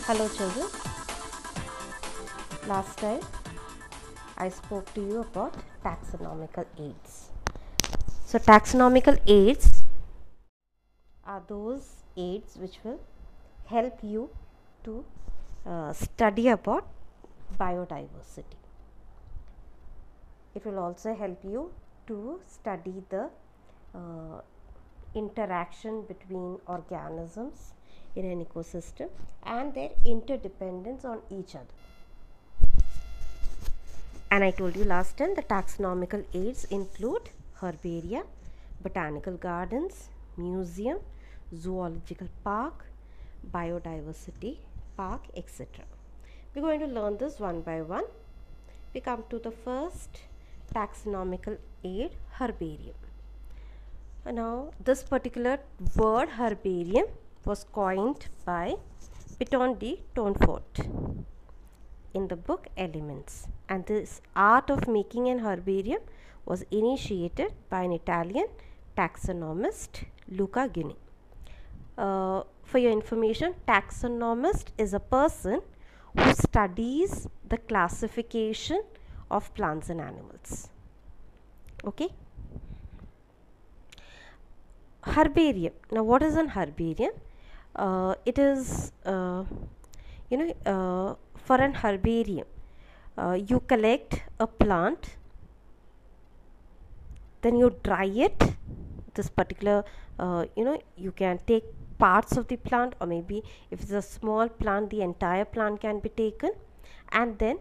Hello children, last time I spoke to you about taxonomical aids. So taxonomical aids are those aids which will help you to study about biodiversity. It will also help you to study the interaction between organisms in an ecosystem and their interdependence on each other. And I told you last time the taxonomical aids include herbaria, botanical gardens, museum, zoological park, biodiversity park, etc. We're going to learn this one by one. We come to the first taxonomical aid, herbarium. Now this particular word herbarium was coined by Piton de Tonfort in the book Elements, and this art of making an herbarium was initiated by an Italian taxonomist, Luca Guini. For your information, taxonomist is a person who studies the classification of plants and animals. Okay. Herbarium. Now what is an herbarium? It is for an herbarium you collect a plant, then you dry it. This particular you can take parts of the plant, or maybe if it's a small plant, the entire plant can be taken, and then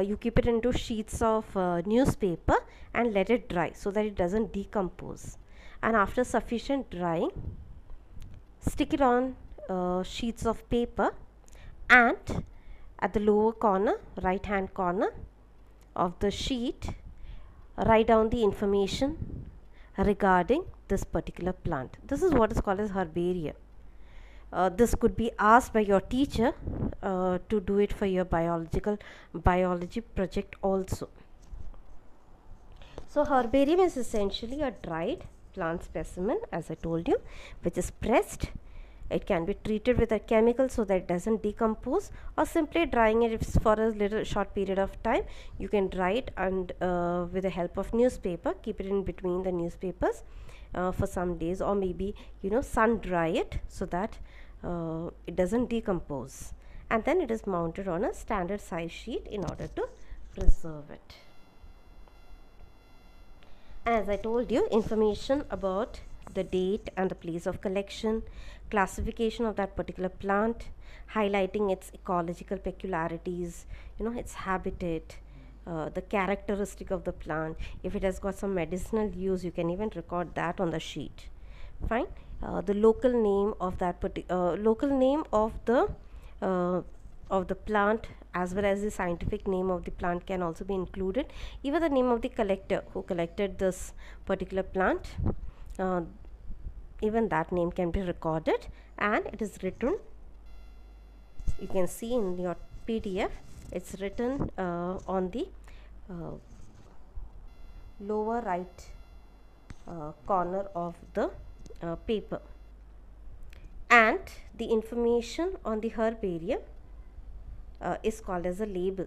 you keep it into sheets of newspaper and let it dry so that it doesn't decompose. And after sufficient drying, stick it on sheets of paper, and at the lower corner, right hand corner of the sheet, write down the information regarding this particular plant. This is what is called as herbarium. This could be asked by your teacher to do it for your biology project also. So herbarium is essentially a dried plant specimen, as I told you, which is pressed. It can be treated with a chemical so that it doesn't decompose, or simply drying it. If it's for a little short period of time, you can dry it, and with the help of newspaper, keep it in between the newspapers for some days, or maybe sun dry it so that it doesn't decompose, and then it is mounted on a standard size sheet in order to preserve it. And as I told you, information about the date and the place of collection, classification of that particular plant, highlighting its ecological peculiarities, its habitat, the characteristic of the plant. If it has got some medicinal use, you can even record that on the sheet. Fine. The local name of that of the plant, as well as the scientific name of the plant, can also be included. Even the name of the collector who collected this particular plant, even that name can be recorded, and it is written. You can see in your PDF, it's written on the lower right corner of the paper. And the information on the herbarium is called as a label.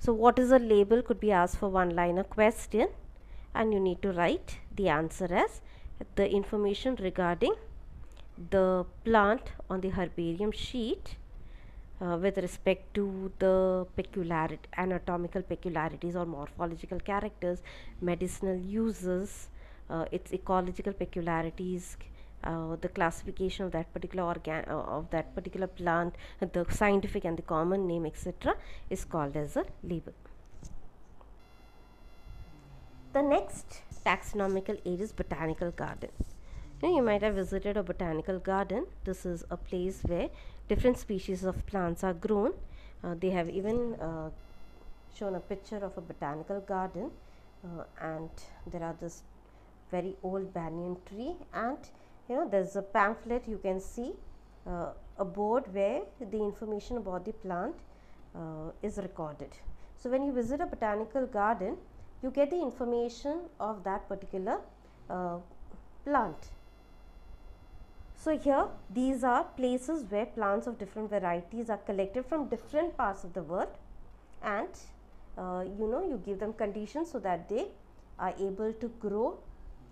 So what is a label could be asked for one-liner question, and you need to write the answer as the information regarding the plant on the herbarium sheet with respect to the anatomical peculiarities or morphological characters, medicinal uses, its ecological peculiarities, the classification of that particular plant, the scientific and the common name, etc., is called as a label. The next taxonomical aid is botanical garden. You might have visited a botanical garden. This is a place where different species of plants are grown. They have even shown a picture of a botanical garden, and there are this very old banyan tree, and there's a pamphlet. You can see a board where the information about the plant is recorded. So when you visit a botanical garden, you get the information of that particular plant. So here these are places where plants of different varieties are collected from different parts of the world, and you give them conditions so that they are able to grow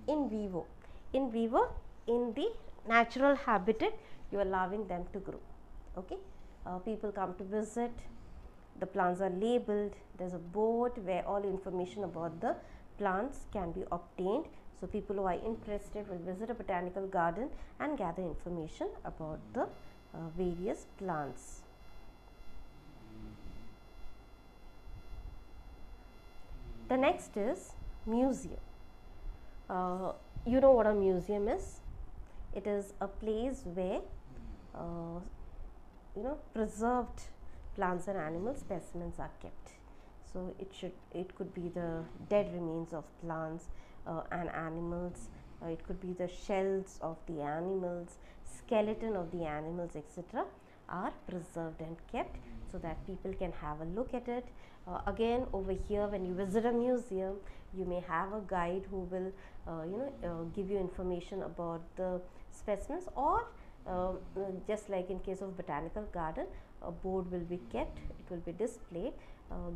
in vivo. In vivo, in the natural habitat, you are allowing them to grow. Okay, people come to visit. The plants are labeled. There's a board where all information about the plants can be obtained. So people who are interested will visit a botanical garden and gather information about the various plants. The next is museum. You know what a museum is? It is a place where preserved plants and animal specimens are kept. So it could be the dead remains of plants and animals. It could be the shells of the animals, skeleton of the animals, etc. are preserved and kept so that people can have a look at it. Again, over here, when you visit a museum, you may have a guide who will give you information about the specimens, or just like in case of botanical garden, a board will be kept, it will be displayed,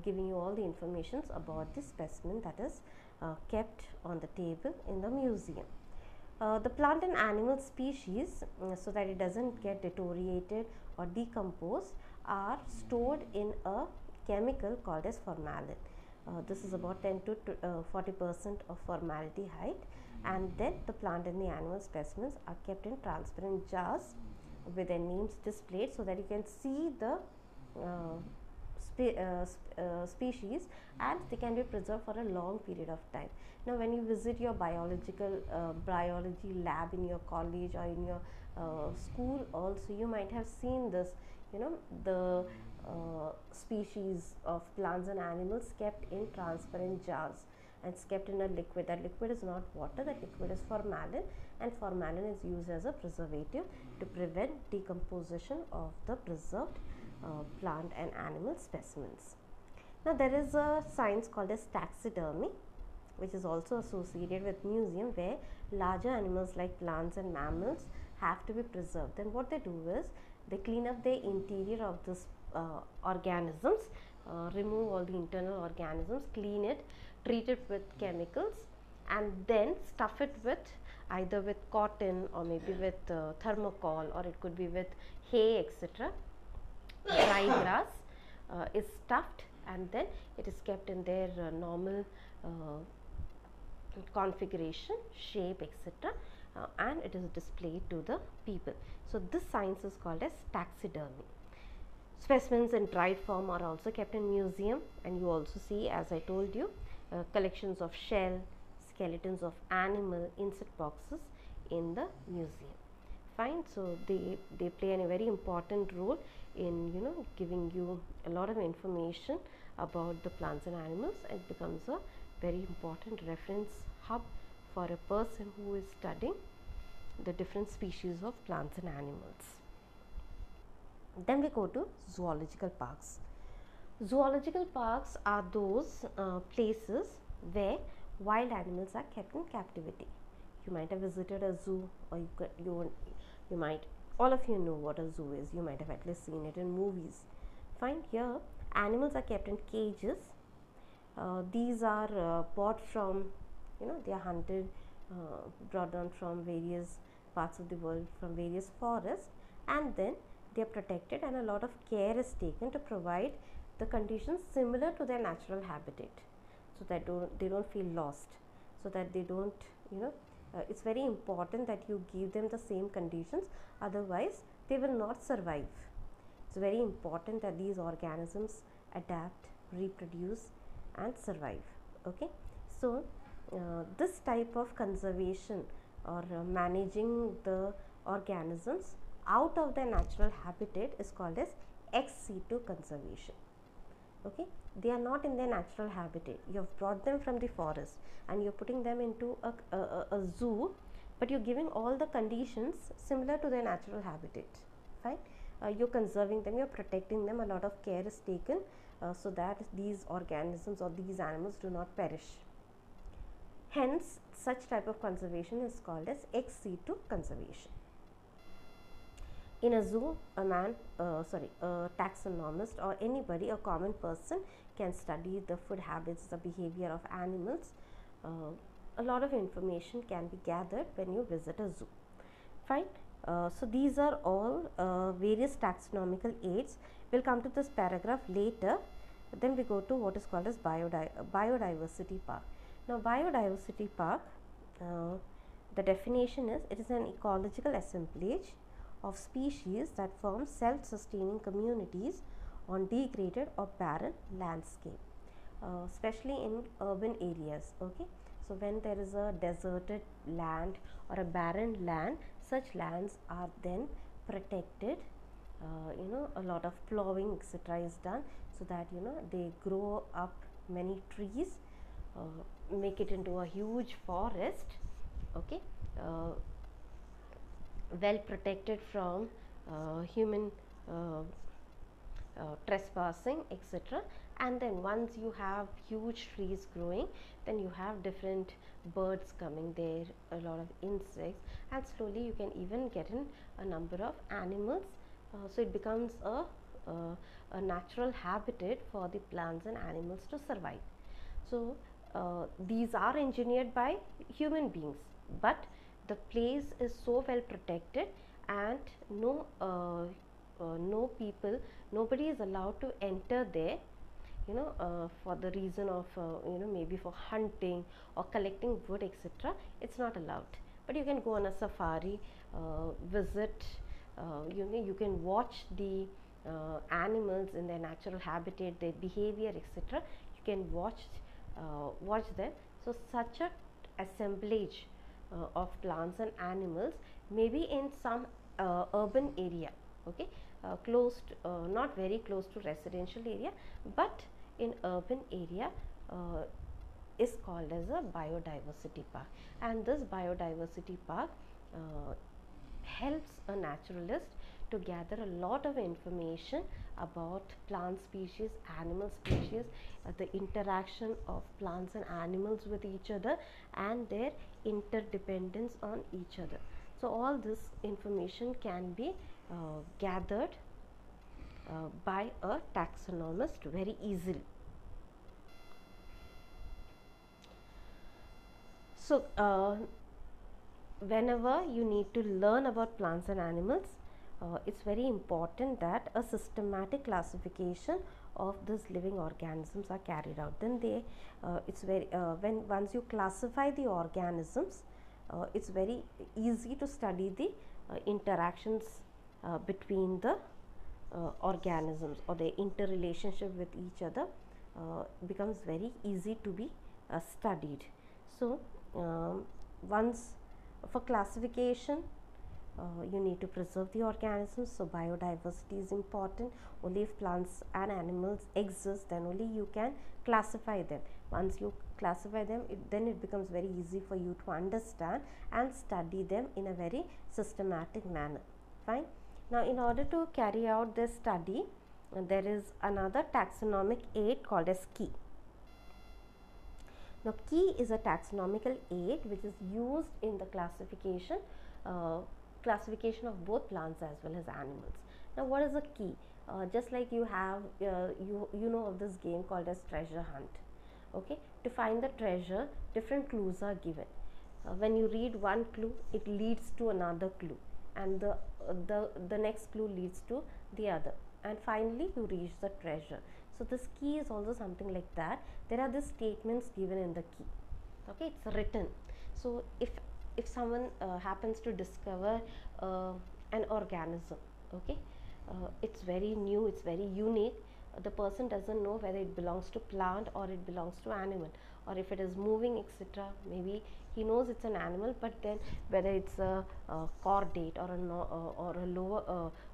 giving you all the information about the specimen that is kept on the table in the museum. The plant and animal species, so that it doesn't get deteriorated or decomposed, are stored in a chemical called as formalin. This is about 10 to 40% of formaldehyde, and then the plant and the animal specimens are kept in transparent jars with their names displayed so that you can see the species, and they can be preserved for a long period of time. Now when you visit your biology lab in your college or in your school also, you might have seen this, the species of plants and animals kept in transparent jars, and it's kept in a liquid. That liquid is not water, that liquid is formalin, and formalin is used as a preservative to prevent decomposition of the preserved plant and animal specimens. Now there is a science called as taxidermy, which is also associated with museum, where larger animals like plants and mammals have to be preserved. Then what they do is they clean up the interior of this organisms, remove all the internal organisms, clean it, treat it with chemicals, and then stuff it with either with cotton or maybe with thermocol, or it could be with hay, etc. Dry grass is stuffed, and then it is kept in their normal configuration, shape, etc. And it is displayed to the people. So this science is called as taxidermy. Specimens in dried form are also kept in museum, and you also see, as I told you, collections of shell, skeletons of animal, insect boxes in the museum. Fine. So they play a very important role in giving you a lot of information about the plants and animals, and it becomes a very important reference hub for a person who is studying the different species of plants and animals. Then we go to zoological parks. Zoological parks are those places where wild animals are kept in captivity. You might have visited a zoo, or you might, all of you know what a zoo is. You might have at least seen it in movies. Fine. Here animals are kept in cages. These are bought from, they are hunted, brought down from various parts of the world, from various forests, and then they are protected, and a lot of care is taken to provide the conditions similar to their natural habitat, so that they don't feel lost, so that they don't, it's very important that you give them the same conditions, otherwise they will not survive. It's very important that these organisms adapt, reproduce, and survive. Okay, so this type of conservation or managing the organisms out of their natural habitat is called as ex situ conservation. Okay, they are not in their natural habitat. You have brought them from the forest and you're putting them into a zoo, but you're giving all the conditions similar to their natural habitat. Fine. You're conserving them, you're protecting them, a lot of care is taken so that these organisms or these animals do not perish. Hence, such type of conservation is called as ex situ conservation. In a zoo, a taxonomist or anybody, a common person, can study the food habits, the behavior of animals. A lot of information can be gathered when you visit a zoo. Fine. So these are all various taxonomical aids. We'll come to this paragraph later. Then we go to what is called as biodiversity park. Now, biodiversity park, the definition is, it is an ecological assemblage of species that form self-sustaining communities on degraded or barren landscape, especially in urban areas. Okay, so when there is a deserted land or a barren land, such lands are then protected. A lot of plowing etc. is done, so that they grow up many trees, make it into a huge forest. Okay, well protected from human trespassing etc. And then once you have huge trees growing, then you have different birds coming there, a lot of insects, and slowly you can even get in a number of animals. So it becomes a natural habitat for the plants and animals to survive. So these are engineered by human beings, but the place is so well protected, and nobody is allowed to enter there, for the reason of maybe for hunting or collecting wood etc. It's not allowed, but you can go on a safari, visit, you can watch the animals in their natural habitat, their behavior etc. You can watch them. So such a assemblage of plants and animals may be in some urban area, okay, not very close to residential area, but in urban area, is called as a biodiversity park. And this biodiversity park helps a naturalist to gather a lot of information about plant species, animal species, the interaction of plants and animals with each other, and their interdependence on each other. So all this information can be gathered by a taxonomist very easily. So whenever you need to learn about plants and animals, it's very important that a systematic classification of these living organisms are carried out. Then it's very once you classify the organisms, it's very easy to study the interactions between the organisms, or their interrelationship with each other becomes very easy to be studied. So once for classification, you need to preserve the organisms, so biodiversity is important. Only if plants and animals exist, then only you can classify them. Once you classify them, then it becomes very easy for you to understand and study them in a very systematic manner. Fine. Now, in order to carry out this study, there is another taxonomic aid called as key. Now, key is a taxonomical aid which is used in the classification of both plants as well as animals. Now, what is a key? Just like you have you know of this game called as treasure hunt. Okay, to find the treasure, different clues are given. When you read one clue, it leads to another clue, and the next clue leads to the other, and finally you reach the treasure. So this key is also something like that. There are these statements given in the key. Okay, it's written. So if someone happens to discover an organism, okay, it's very new, it's very unique. The person doesn't know whether it belongs to plant or it belongs to animal, or if it is moving etc. Maybe he knows it's an animal, but then whether it's a chordate or a lower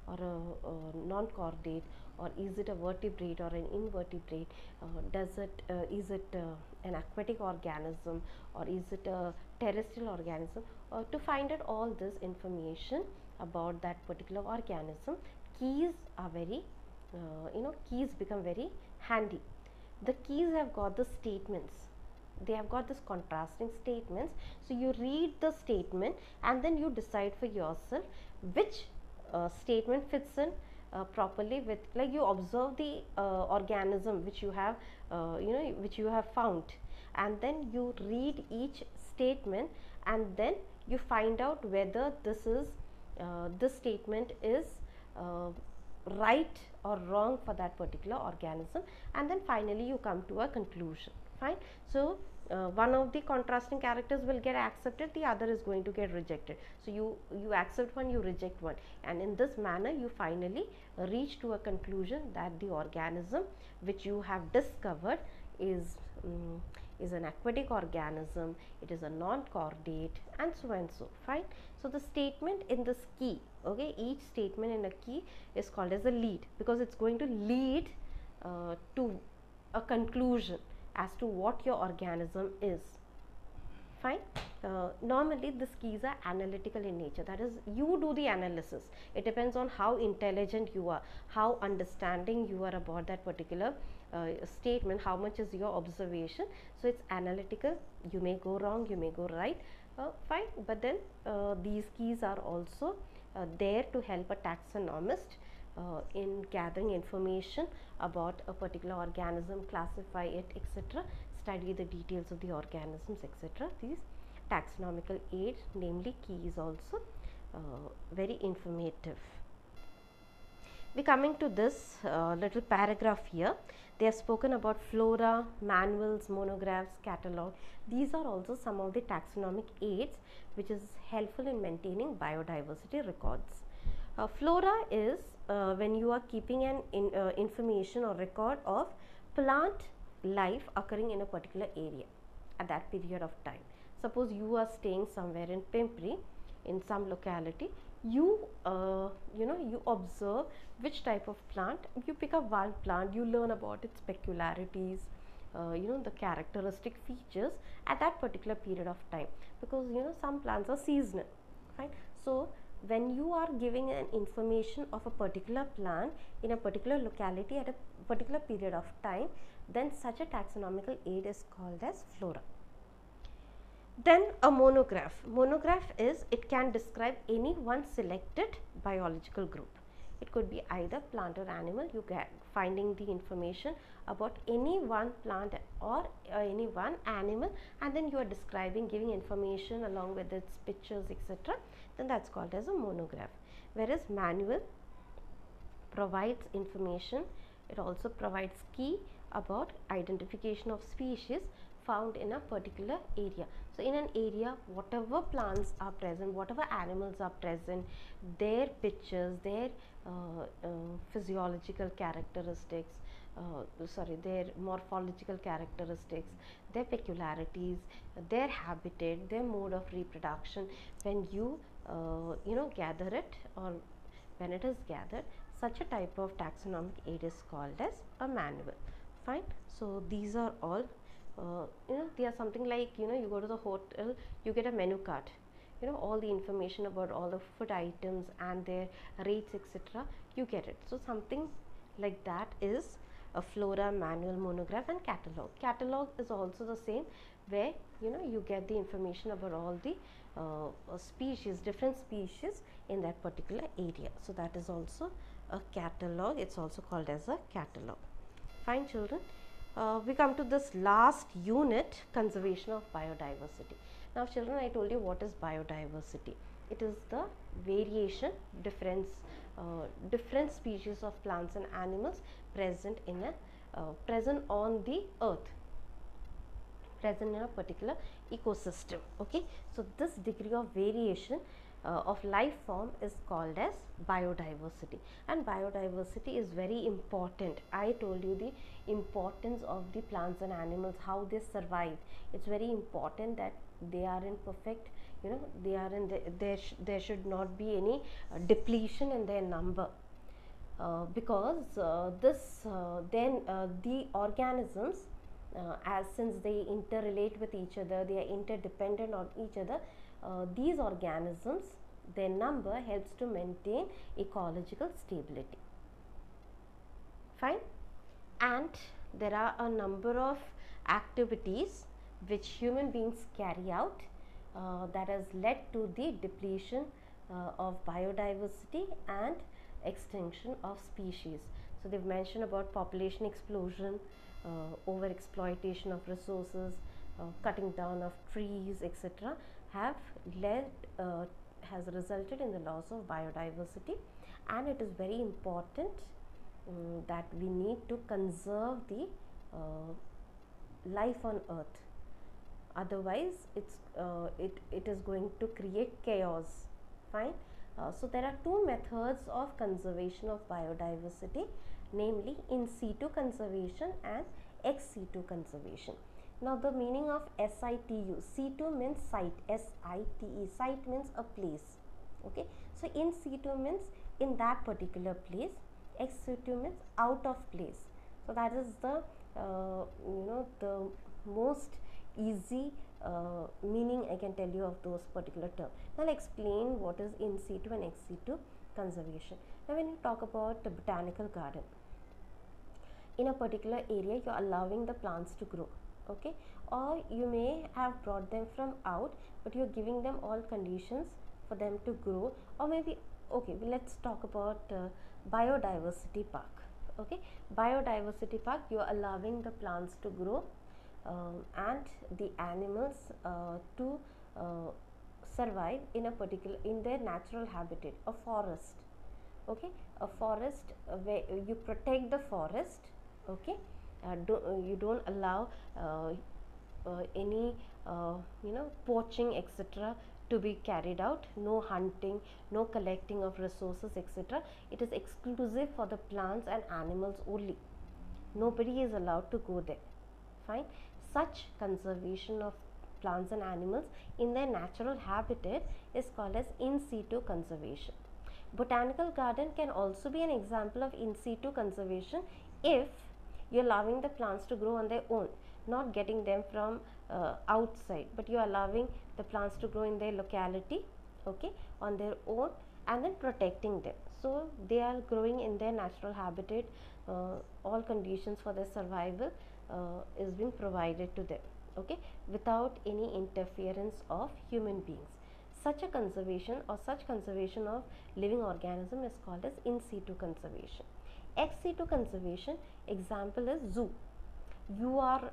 or a non-chordate, or is it a vertebrate or an invertebrate, is it an aquatic organism, or is it a terrestrial organism, to find out all this information about that particular organism, keys are very keys become very handy. The keys have got the statements, they have got this contrasting statements, so you read the statement and then you decide for yourself which statement fits in properly with, like you observe the organism which you have which you have found, and then you read each statement and then you find out whether this statement is uh, right or wrong for that particular organism, and then finally you come to a conclusion. Fine. So one of the contrasting characters will get accepted, the other is going to get rejected. So you accept one, you reject one, and in this manner you finally reach to a conclusion that the organism which you have discovered is is an aquatic organism, it is a non-chordate, and so and so. Fine. So the statement in this key, okay, each statement in a key is called as a lead, because it's going to lead to a conclusion as to what your organism is. Fine. Normally these keys are analytical in nature, that is, you do the analysis. It depends on how intelligent you are, how understanding you are about that particular statement, how much is your observation. So it's analytical, you may go wrong, you may go right. Fine. But then these keys are also there to help a taxonomist in gathering information about a particular organism, classify it, etc., study the details of the organisms, etc. These taxonomical aids, namely key, is also very informative. We coming to this little paragraph here. They have spoken about flora, manuals, monographs, catalog. These are also some of the taxonomic aids which is helpful in maintaining biodiversity records. Flora is when you are keeping an information or record of plant life occurring in a particular area at that period of time. Suppose you are staying somewhere in Pimpri, in some locality, you you observe which type of plant, you pick a wild plant, you learn about its peculiarities, the characteristic features at that particular period of time, because some plants are seasonal, right? So when you are giving an information of a particular plant in a particular locality at a particular period of time, then such a taxonomical aid is called as flora. Then a monograph. Monograph is, it can describe any one selected biological group. It could be either plant or animal. You get finding the information about any one plant or any one animal, and then you are describing, giving information along with its pictures, etc. Then that's called as a monograph. Whereas manual provides information, it also provides key about identification of species found in a particular area. So in an area, whatever plants are present, whatever animals are present, their pictures, their physiological characteristics, their morphological characteristics, their peculiarities, their habitat, their mode of reproduction, when you gather it, or when it is gathered, such a type of taxonomic aid is called as a manual. Fine. So these are all they are something like, you go to the hotel, you get a menu card, all the information about all the food items and their rates, etc., you get it. So something like that is a flora, manual, monograph, and catalog. Catalog is also the same, where you get the information about all the species, different species in that particular area. So that is also a catalog. It's also called as a catalog. Fine, children. We come to this last unit, conservation of biodiversity. Now children, I told you what is biodiversity. It is the variation, different species of plants and animals present in a present on the earth, present in a particular ecosystem. Okay, so this degree of variation of life form is called as biodiversity, and biodiversity is very important. I told you the importance of the plants and animals, how they survive. It's very important that they are in perfect, they are in there should not be any depletion in their number, because the organisms, as since they interrelate with each other, they are interdependent on each other, these organisms, their number helps to maintain ecological stability. Fine. And there are a number of activities which human beings carry out that has led to the depletion of biodiversity and extinction of species. So they've mentioned about population explosion, over exploitation of resources, cutting down of trees, etc., have led has resulted in the loss of biodiversity, and it is very important that we need to conserve the life on earth. Otherwise it is going to create chaos. Fine. So there are two methods of conservation of biodiversity, namely in situ conservation and ex situ conservation. Now the meaning of situ, situ means site, site, site means a place. Okay, so in situ means in that particular place, ex situ means out of place. So that is the the most easy meaning I can tell you of those particular terms. Now I'll explain what is in situ and ex situ conservation. Now when you talk about the botanical garden, in a particular area you are allowing the plants to grow, okay, or you may have brought them from out, but you're giving them all conditions for them to grow. Or maybe, okay, well, let's talk about biodiversity park. Okay, biodiversity park, you are allowing the plants to grow and the animals to survive in a particular, in their natural habitat, a forest. Okay, a forest where you protect the forest. Okay, you don't allow any poaching, etc., to be carried out. No hunting, no collecting of resources, etc. It is exclusive for the plants and animals only. Nobody is allowed to go there. Fine. Such conservation of plants and animals in their natural habitat is called as in situ conservation. Botanical garden can also be an example of in situ conservation if you're allowing the plants to grow on their own, not getting them from outside, but you're allowing the plants to grow in their locality, okay, on their own, and then protecting them. So they are growing in their natural habitat, all conditions for their survival is being provided to them, okay, without any interference of human beings. Such a conservation or such conservation of living organism is called as in situ conservation. Ex situ conservation example is zoo. You are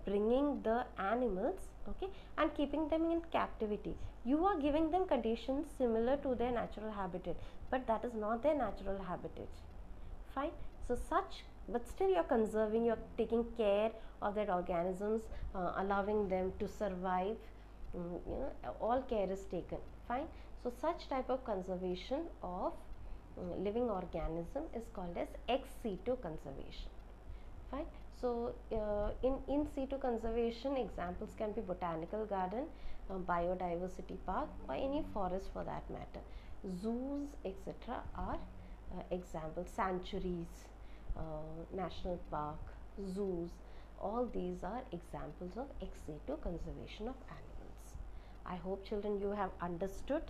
bringing the animals, okay, and keeping them in captivity. You are giving them conditions similar to their natural habitat, but that is not their natural habitat. Fine. So such, but still you are conserving, you are taking care of that organisms, allowing them to survive. All care is taken. Fine. So such type of conservation of living organism is called as ex situ conservation. Fine. So in situ conservation examples can be botanical garden, biodiversity park, or any forest for that matter. Zoos, etc., are examples. Sanctuaries, national park, zoos, all these are examples of ex situ conservation of animals. I hope children you have understood.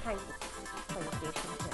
Thank you for your patience.